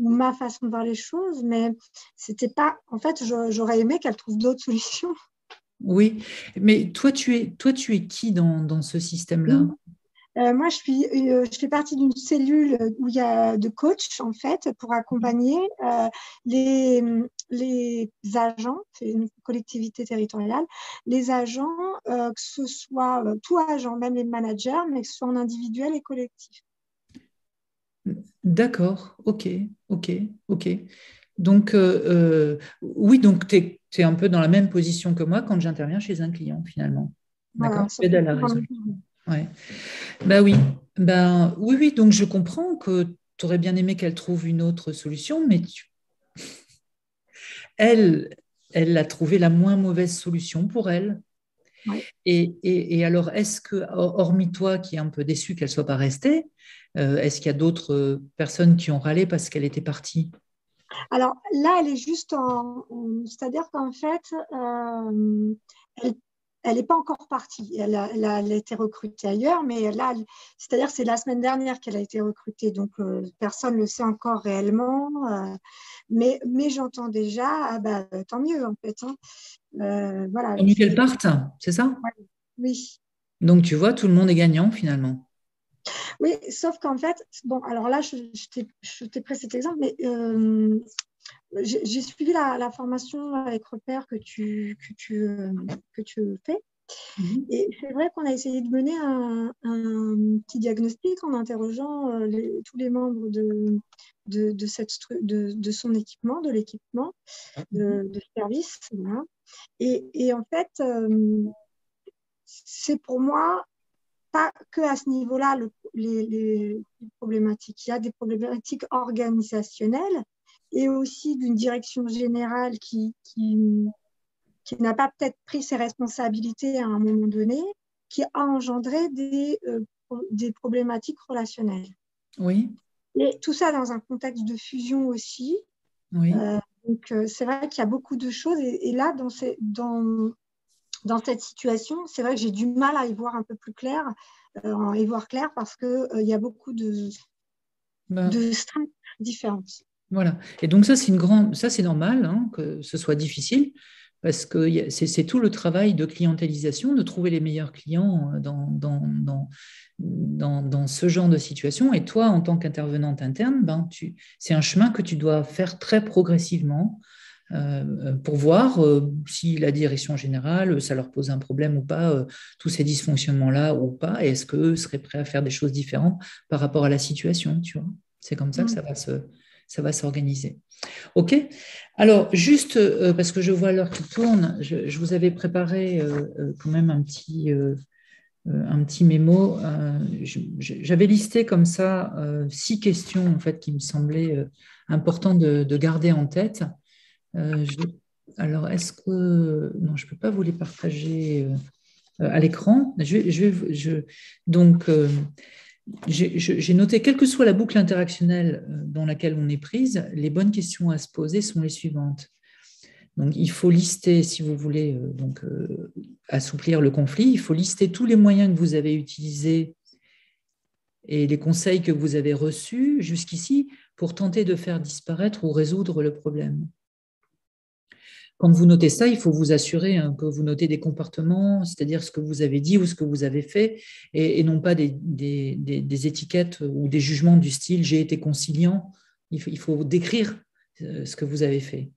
ma façon de voir les choses, mais c'était pas. En fait, j'aurais aimé qu'elle trouve d'autres solutions.
Oui, mais toi, tu es qui dans ce système-là?
Moi, je fais partie d'une cellule où il y a de coachs, en fait, pour accompagner les agents, c'est une collectivité territoriale, les agents, que ce soit tout agent, même les managers, mais que ce soit en individuel et collectif.
D'accord, ok, ok, ok. Donc, oui, donc tu es un peu dans la même position que moi quand j'interviens chez un client, finalement. D'accord,
Voilà,
tu aides à la résolution.
sauf
Ouais. Ben oui, oui, oui, donc je comprends que tu aurais bien aimé qu'elle trouve une autre solution, mais elle, elle a trouvé la moins mauvaise solution pour elle.
ouais.
Et alors, est-ce que, hormis toi qui est un peu déçu qu'elle ne soit pas restée, est-ce qu'il y a d'autres personnes qui ont râlé parce qu'elle était partie?
Alors là, elle est juste c'est-à-dire qu'en fait, elle n'est pas encore partie. Elle a été recrutée ailleurs, mais là, c'est-à-dire c'est la semaine dernière qu'elle a été recrutée, donc personne ne le sait encore réellement. Mais j'entends déjà, ah bah, tant mieux en fait. Hein. Voilà.
Tant mieux qu'elle parte, c'est ça?
Ouais, oui.
Donc, tu vois, tout le monde est gagnant finalement.
Oui, sauf qu'en fait, bon, alors là, je t'ai pris cet exemple, mais j'ai suivi la formation avec Repère que tu fais. Et c'est vrai qu'on a essayé de mener un petit diagnostic en interrogeant tous les membres de son équipement, de l'équipement, de service. Voilà. Et en fait, c'est pour moi pas que à ce niveau-là les problématiques. Il y a des problématiques organisationnelles et aussi d'une direction générale qui n'a pas peut-être pris ses responsabilités à un moment donné, qui a engendré des problématiques relationnelles.
Oui.
Et tout ça dans un contexte de fusion aussi.
Oui.
Donc, c'est vrai qu'il y a beaucoup de choses. Et là, dans cette situation, c'est vrai que j'ai du mal à y voir un peu plus clair, y voir clair parce qu'il y a beaucoup de strates différentes.
Voilà. Et donc ça, c'est normal hein, que ce soit difficile parce que c'est tout le travail de clientélisation, de trouver les meilleurs clients dans ce genre de situation. Et toi, en tant qu'intervenante interne, c'est un chemin que tu dois faire très progressivement pour voir si la direction générale, ça leur pose un problème ou pas, tous ces dysfonctionnements-là ou pas, et est-ce qu'eux seraient prêts à faire des choses différentes par rapport à la situation, tu vois. C'est comme ça que ça va s'organiser. OK. Alors, juste parce que je vois l'heure qui tourne, je vous avais préparé quand même un petit mémo. J'avais listé comme ça 6 questions en fait qui me semblaient importantes de garder en tête. Alors, est-ce que... Non, je ne peux pas vous les partager à l'écran. Donc, j'ai noté, quelle que soit la boucle interactionnelle dans laquelle on est prise, les bonnes questions à se poser sont les suivantes. Donc, il faut lister, si vous voulez assouplir le conflit, il faut lister tous les moyens que vous avez utilisés et les conseils que vous avez reçus jusqu'ici pour tenter de faire disparaître ou résoudre le problème. Quand vous notez ça, il faut vous assurer que vous notez des comportements, c'est-à-dire ce que vous avez dit ou ce que vous avez fait, et non pas des étiquettes ou des jugements du style « j'ai été conciliant ». Il faut décrire ce que vous avez fait.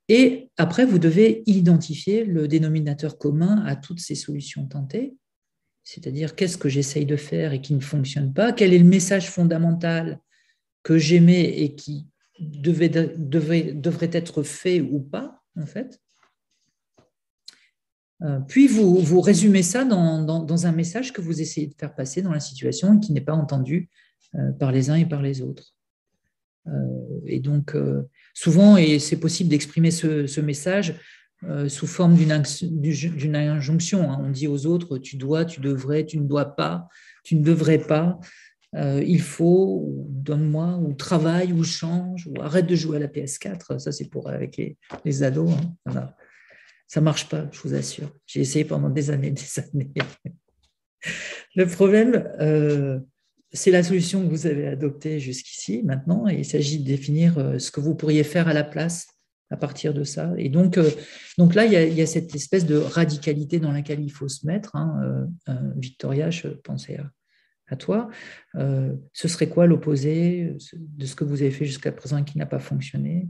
Et après, vous devez identifier le dénominateur commun à toutes ces solutions tentées, c'est-à-dire qu'est-ce que j'essaye de faire et qui ne fonctionne pas, quel est le message fondamental que j'aimais et qui devrait être fait ou pas, en fait. Puis vous résumez ça dans un message que vous essayez de faire passer dans la situation et qui n'est pas entendu par les uns et par les autres. Et donc, souvent, et c'est possible d'exprimer ce message sous forme d'une injonction. Hein. On dit aux autres, tu dois, tu devrais, tu ne dois pas, tu ne devrais pas, il faut, ou donne-moi, ou travaille, ou change, ou arrête de jouer à la PS4. Ça, c'est pour avec les ados. Hein. Voilà. Ça ne marche pas, je vous assure. J'ai essayé pendant des années, des années. Le problème, c'est la solution que vous avez adoptée jusqu'ici, maintenant, et il s'agit de définir ce que vous pourriez faire à la place à partir de ça. Et donc là, il y a cette espèce de radicalité dans laquelle il faut se mettre. Victoria, je pensais à toi. Ce serait quoi l'opposé de ce que vous avez fait jusqu'à présent et qui n'a pas fonctionné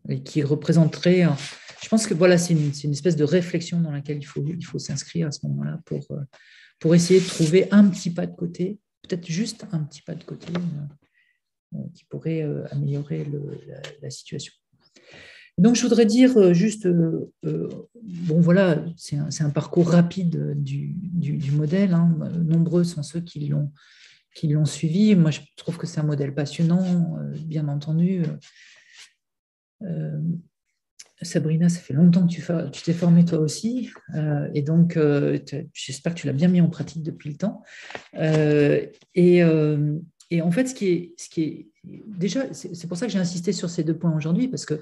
et qui représenterait... Je pense que voilà, c'est une espèce de réflexion dans laquelle il faut s'inscrire à ce moment-là pour essayer de trouver un petit pas de côté, peut-être juste un petit pas de côté qui pourrait améliorer la situation. Donc, je voudrais dire juste, bon voilà, c'est un parcours rapide du modèle. Nombreux sont ceux qui l'ont suivi. Moi, je trouve que c'est un modèle passionnant, bien entendu. Sabrina, ça fait longtemps que tu t'es formée toi aussi, et donc j'espère que tu l'as bien mis en pratique depuis le temps. Et en fait, ce qui est déjà, c'est pour ça que j'ai insisté sur ces 2 points aujourd'hui, parce que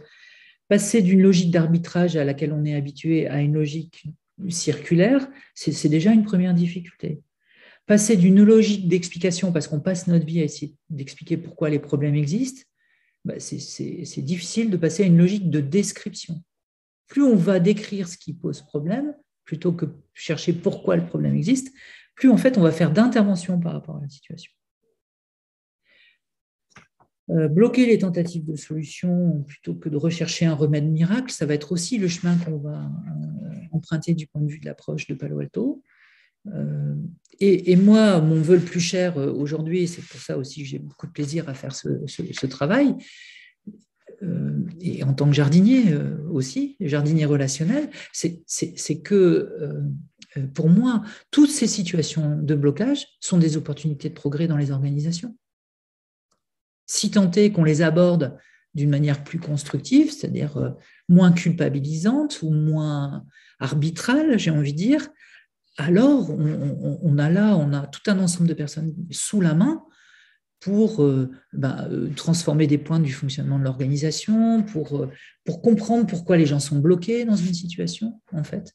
passer d'une logique d'arbitrage à laquelle on est habitué à une logique circulaire, c'est déjà une première difficulté. Passer d'une logique d'explication, parce qu'on passe notre vie à essayer d'expliquer pourquoi les problèmes existent, c'est difficile de passer à une logique de description. Plus on va décrire ce qui pose problème, plutôt que chercher pourquoi le problème existe, plus en fait on va faire d'intervention par rapport à la situation. Bloquer les tentatives de solution plutôt que de rechercher un remède miracle, ça va être aussi le chemin qu'on va emprunter du point de vue de l'approche de Palo Alto. Et moi, mon vœu le plus cher aujourd'hui, et c'est pour ça aussi que j'ai beaucoup de plaisir à faire ce travail, et en tant que jardinier aussi, jardinier relationnel, c'est que pour moi, toutes ces situations de blocage sont des opportunités de progrès dans les organisations. Si tant est qu'on les aborde d'une manière plus constructive, c'est-à-dire moins culpabilisante ou moins arbitrale, j'ai envie de dire, alors on a tout un ensemble de personnes sous la main pour transformer des points du fonctionnement de l'organisation, pour comprendre pourquoi les gens sont bloqués dans une situation, en fait.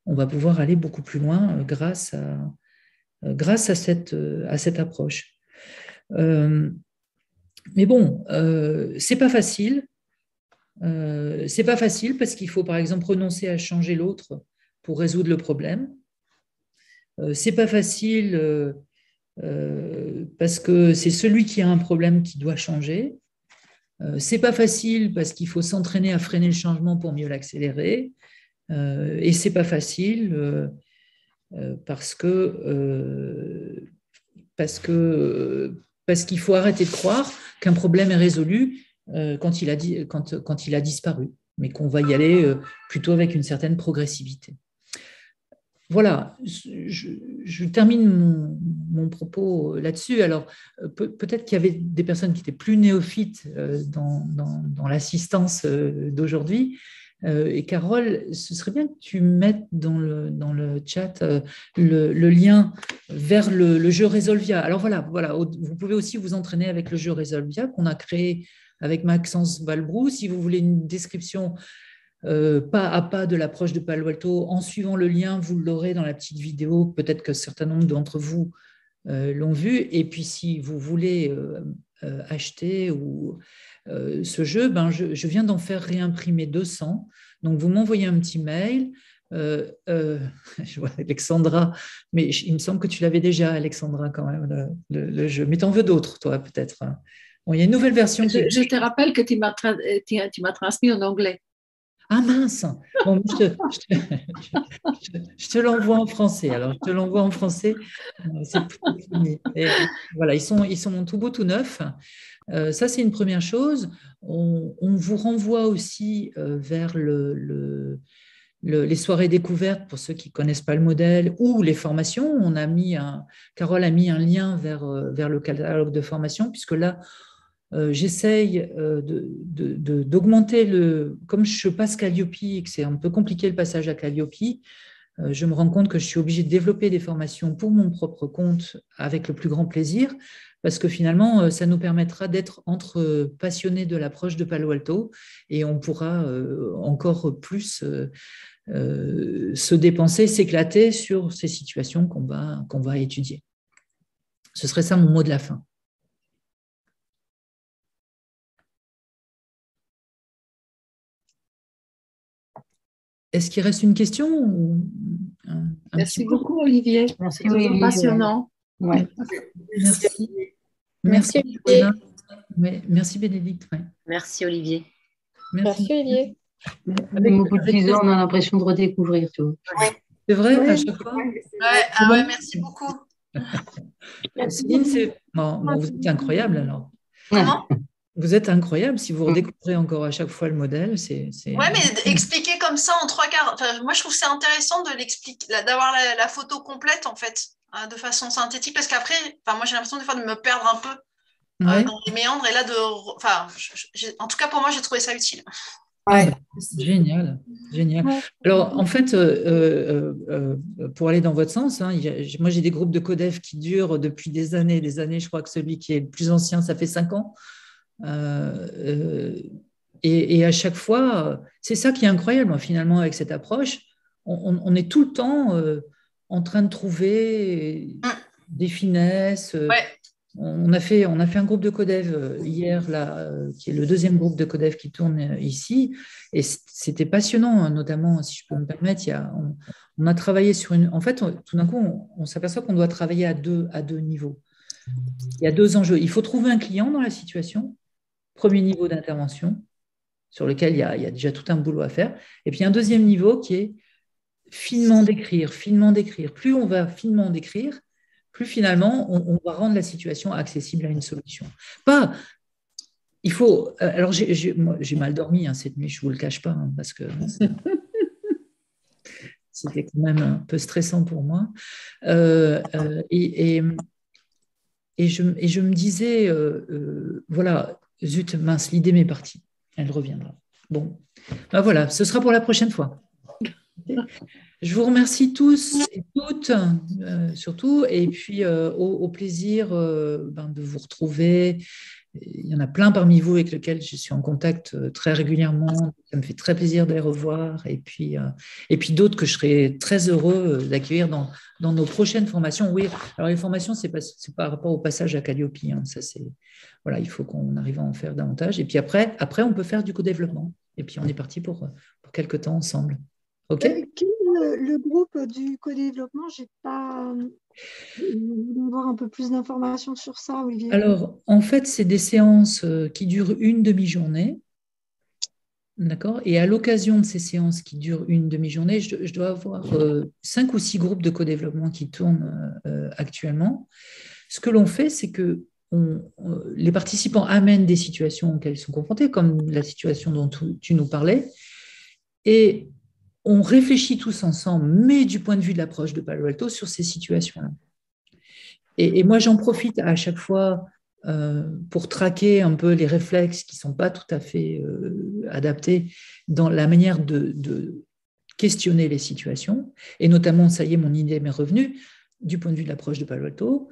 On va pouvoir aller beaucoup plus loin grâce à cette approche. Mais bon, c'est pas facile. C'est pas facile parce qu'il faut, par exemple, renoncer à changer l'autre pour résoudre le problème. C'est pas facile parce que c'est celui qui a un problème qui doit changer. C'est pas facile parce qu'il faut s'entraîner à freiner le changement pour mieux l'accélérer. Et c'est pas facile parce qu'il faut arrêter de croire qu'un problème est résolu quand il a disparu, mais qu'on va y aller plutôt avec une certaine progressivité. Voilà, je termine mon propos là-dessus. Alors, peut-être qu'il y avait des personnes qui étaient plus néophytes dans l'assistance d'aujourd'hui. Et Carole, ce serait bien que tu mettes dans le chat le lien vers le jeu Resolvia. Alors voilà, vous pouvez aussi vous entraîner avec le jeu Resolvia qu'on a créé avec Maxence Valbrou. Si vous voulez une description pas à pas de l'approche de Palo Alto, en suivant le lien, vous l'aurez dans la petite vidéo. Peut-être que certains nombre d'entre vous l'ont vu. Et puis, si vous voulez acheter ce jeu, je viens d'en faire réimprimer 200. Donc, vous m'envoyez un petit mail. Je vois Alexandra, mais il me semble que tu l'avais déjà, Alexandra, quand même, le jeu. Mais tu en veux d'autres, toi, peut-être. Bon, il y a une nouvelle version.
Je te rappelle que tu m'as transmis en anglais.
Ah mince, bon, je te l'envoie en français. Alors, je te l'envoie en français. C'est fini. Et voilà, ils sont tout beau, tout neufs. Ça, c'est une première chose. On vous renvoie aussi vers les soirées découvertes pour ceux qui ne connaissent pas le modèle ou les formations. Carole a mis un lien vers le catalogue de formation, puisque là, j'essaye d'augmenter comme je passe Calliope et que c'est un peu compliqué le passage à Calliope, je me rends compte que je suis obligée de développer des formations pour mon propre compte avec le plus grand plaisir, parce que finalement, ça nous permettra d'être entre passionnés de l'approche de Palo Alto et on pourra encore plus se dépenser, s'éclater sur ces situations qu'on va étudier. Ce serait ça mon mot de la fin. Est-ce qu'il reste une question ou
Merci beaucoup, Olivier.
Merci,
C'est toujours passionnant.
Ouais.
Merci.
Merci, Olivier.
Merci Bénédicte. Ouais.
Merci, Olivier.
Merci, Olivier.
Même au bout de 10 ans, on a l'impression de redécouvrir, tu vois.
C'est vrai, à chaque fois.
Ouais, merci beaucoup.
Céline, vous êtes incroyable alors.
Comment?
Vous êtes incroyable si vous redécouvrez encore à chaque fois le modèle.
Ouais, mais expliquer comme ça en 3 quarts. Enfin, moi, je trouve que c'est intéressant de l'expliquer, d'avoir la photo complète en fait, de façon synthétique, parce qu'après, moi, j'ai l'impression des fois de me perdre un peu dans les méandres et là en tout cas pour moi, j'ai trouvé ça utile.
Ouais. Génial, génial. Alors, en fait, pour aller dans votre sens, moi, j'ai des groupes de codev qui durent depuis des années. Je crois que celui qui est le plus ancien, ça fait 5 ans. Et à chaque fois, c'est ça qui est incroyable, finalement, avec cette approche. On est tout le temps en train de trouver des finesses. On a fait un groupe de codev hier, là, qui est le deuxième groupe de codev qui tourne ici, et c'était passionnant, notamment, si je peux me permettre, on a travaillé sur une... En fait, tout d'un coup, on s'aperçoit qu'on doit travailler à deux niveaux. Il y a 2 enjeux. Il faut trouver un client dans la situation, premier niveau d'intervention, sur lequel il y a déjà tout un boulot à faire, et puis un deuxième niveau qui est finement décrire. Plus on va finement décrire, plus finalement, on va rendre la situation accessible à une solution. Il faut... Alors, j'ai mal dormi cette nuit, je ne vous le cache pas, parce que c'était quand même un peu stressant pour moi. Et je me disais, voilà, zut, mince, l'idée m'est partie. Elle reviendra. Bon, voilà, ce sera pour la prochaine fois. Je vous remercie tous et toutes, surtout, et puis au plaisir de vous retrouver. Il y en a plein parmi vous avec lesquels je suis en contact très régulièrement. Ça me fait très plaisir de les revoir. Et puis d'autres que je serai très heureux d'accueillir dans nos prochaines formations. Oui, alors les formations, c'est par rapport au passage à Calliope. Ça, voilà, il faut qu'on arrive à en faire davantage. Et puis après, on peut faire du co-développement. Et puis on est parti pour quelques temps ensemble. OK ?
Le groupe du co-développement, j'ai pas... Je voulais avoir un peu plus d'informations sur ça, Olivier.
Alors, en fait, c'est des séances qui durent une demi-journée. D'accord ? Et à l'occasion de ces séances qui durent une demi-journée, je dois avoir 5 ou 6 groupes de co-développement qui tournent actuellement. Ce que l'on fait, c'est que les participants amènent des situations auxquelles ils sont confrontés, comme la situation dont tu nous parlais, et on réfléchit tous ensemble, mais du point de vue de l'approche de Palo Alto, sur ces situations-là. Et moi, j'en profite à chaque fois pour traquer un peu les réflexes qui ne sont pas tout à fait adaptés dans la manière de questionner les situations. Et notamment, ça y est, mon idée m'est revenue, du point de vue de l'approche de Palo Alto,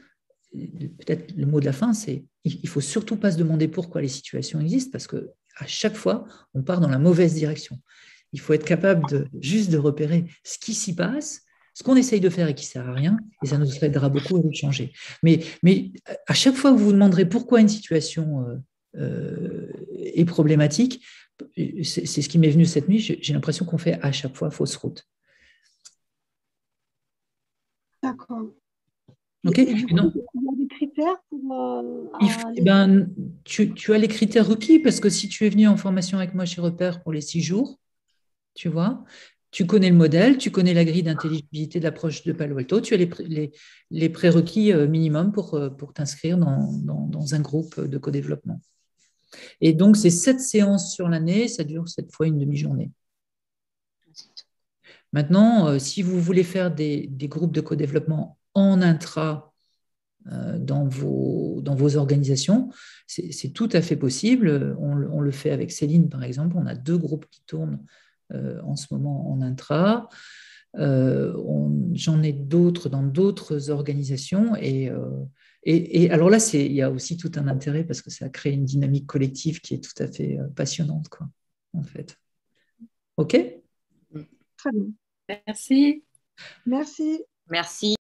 peut-être le mot de la fin, c'est il ne faut surtout pas se demander pourquoi les situations existent, parce qu'à chaque fois, on part dans la mauvaise direction. Il faut être capable juste de repérer ce qui s'y passe, ce qu'on essaye de faire et qui ne sert à rien, et ça nous aidera beaucoup à le changer. Mais à chaque fois que vous vous demanderez pourquoi une situation est problématique, c'est ce qui m'est venu cette nuit, j'ai l'impression qu'on fait à chaque fois fausse route.
D'accord.
Ok.
Et du coup, il y a des critères pour...
tu as les critères requis, parce que si tu es venu en formation avec moi chez Repère pour les 6 jours, tu vois, tu connais le modèle, tu connais la grille d'intelligibilité de l'approche de Palo Alto, tu as les prérequis minimum pour t'inscrire dans un groupe de co-développement. Et donc, c'est 7 séances sur l'année, ça dure 7 fois une demi-journée. Maintenant, si vous voulez faire des groupes de co-développement en intra dans vos organisations, c'est tout à fait possible. On le fait avec Céline, par exemple. On a 2 groupes qui tournent en ce moment en intra. J'en ai d'autres dans d'autres organisations. Et alors là, il y a aussi tout un intérêt parce que ça crée une dynamique collective qui est tout à fait passionnante, quoi, en fait. OK ?
Très bien.
Merci.
Merci.
Merci.